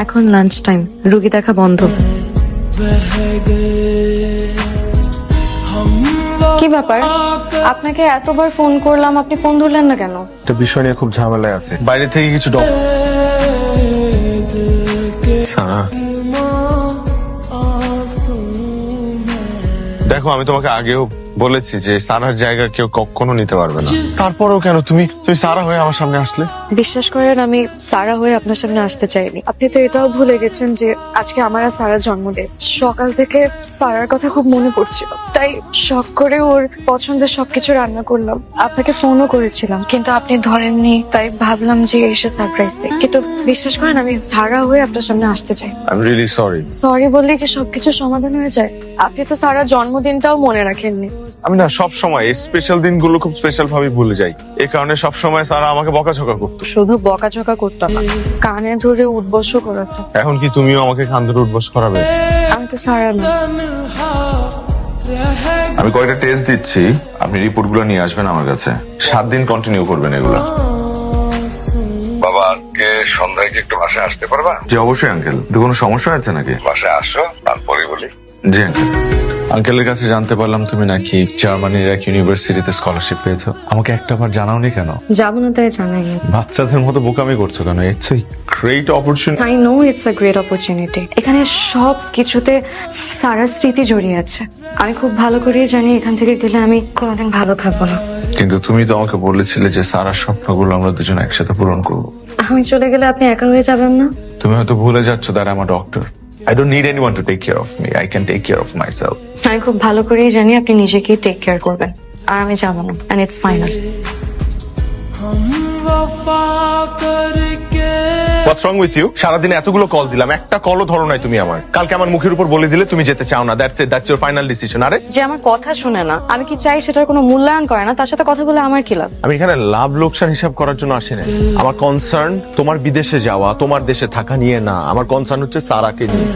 এখন lunch time, রুগী দেখা বন্ধ। কি ব্যাপার, আপনাকে এতবার ফোন করলাম, আপনি ফোন ধরলেন না কেন? একটা বিষয় নিয়ে খুব ঝামেলায় আছে, বাইরে থেকে কিছু সারা, দেখো আমি তোমাকে আগেও বলেছি যে সারার জায়গা কেউ কখনো নিতে পারবে না, তারপরেও কেন তুমি সারা হয়ে আমার সামনে আসলে? বিশ্বাস করেন, আমি সারা হয়ে আপনার সামনে আসতে চাইনি। আপনি তো এটাও ভুলে গেছেন যে আজকে আমার আর সারার জন্মদিন। সকাল থেকে সারার কথা খুব মনে পড়ছিল, তাই শখ করে ওর পছন্দের সবকিছু রান্না করলাম। আপনাকে ফোনও করেছিলাম, কিন্তু আপনি ধরেননি, তাই ভাবলাম যে এসে সারপ্রাইজ দিই। কিন্তু বিশ্বাস করেন, আমি সারা হয়ে আপনার সামনে আসতে চাই। I am really sorry. Sorry বললে কি সবকিছু সমাধান হয়ে যায়? আপনি তো সারার জন্মদিনটাও মনে রাখেননি। আমি না সব সময় এই স্পেশাল দিনগুলো খুব স্পেশাল ভাবে ভুলে যাই, এই কারণে সব সময় সারা আমাকে বকাঝকা করতো। শুধু বকাঝকা করতো না, কানে ধরে উদ্বস করাতো। এখন কি তুমিও আমাকে কান ধরে উঠবস করাবে? আমি তো সারা না। আমি কয়েকটা টেস্ট দিচ্ছি, আপনি রিপোর্ট গুলো নিয়ে আসবেন আমার কাছে। 7 দিন কন্টিনিউ করবেন এগুলো। বাবা, আজকে সন্ধ্যায় কি একটু বাসায় আসতে পারবা? জি অবশ্যই আঙ্কেল, কোনো সমস্যা আছে নাকি? বাসায় আসো, তারপরে বলি। জি আঙ্কেল। আঙ্কেলের কাছে জানতে পারলাম তুমি নাকি জার্মানির এক ইউনিভার্সিটিতে স্কলারশিপ পেয়েছো। আমাকে একটাবার জানাওনি কেন? যাবো না তাই জানাইনি। বাচ্চাদের মতো বোকামি করছো কেন? It's a great opportunity. I know it's a great opportunity. এখানে সব কিছুতে সারার স্মৃতি জড়িয়ে আছে। আমি খুব ভালো করেই জানি এখান থেকে গেলে আমি কোনোদিন ভালো থাকবো না। কিন্তু তুমি তো আমাকে বলেছিলে যে সারার স্বপ্নগুলো আমরা দুজন একসাথে পূরণ করবো। আমি চলে গেলে আপনি একা হয়ে যাবেন না? তুমি হয়তো ভুলে যাচ্ছ that I am a doctor. I don't need anyone to take care of me. I can take care of myself. আমি খুব ভালো করেই জানি আপনি নিজেকেই টেক কেয়ার করবেন, আর আমি যাবো না। And it's final. What's wrong with you? সারাদিন এতগুলো কল দিলাম, একটা কলও ধরো নাই তুমি আমার। কালকে আমার মুখের উপর বলে দিলে তুমি যেতে চাও না। That's it. That's your final decision. আরে যে আমার কথা শুনে না, আমি কি চাই সেটার কোনো মূল্যায়ন করে না, তার সাথে কথা বলে আমার কি লাভ? আমি এখানে লাভ লোকসান হিসাব করার জন্য আসি না। আমার কনসার্ন তোমার বিদেশে যাওয়া, তোমার দেশে থাকা নিয়ে না। আমার কনসার্ন হচ্ছে সারাকে নিয়ে।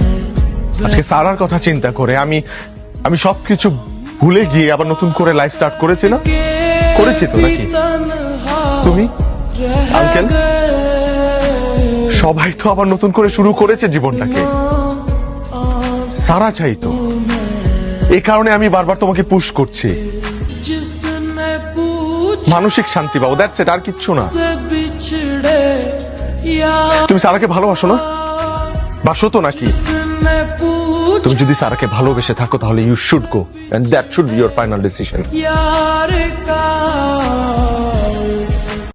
আজকে সারার কথা চিন্তা করে আমি সবকিছু ভুলে গিয়ে আবার নতুন করে লাইফ স্টার্ট করেছি না? করেছি তো নাকি? তুমি, আঙ্কেল, সবাই তো আবার নতুন করে শুরু করেছে জীবনটাকে। সারা চাইতো, এই কারণে আমি বারবার তোমাকে পুশ করছি। মানসিক শান্তি পাবো, দ্যাটস ইট, আর কিচ্ছু না। তুমি সারাকে ভালোবাসো না? বাসো তো নাকি? তুমি যদি সারাকে ভালোবেসে থাকো তাহলে you should go, and that should be your final decision.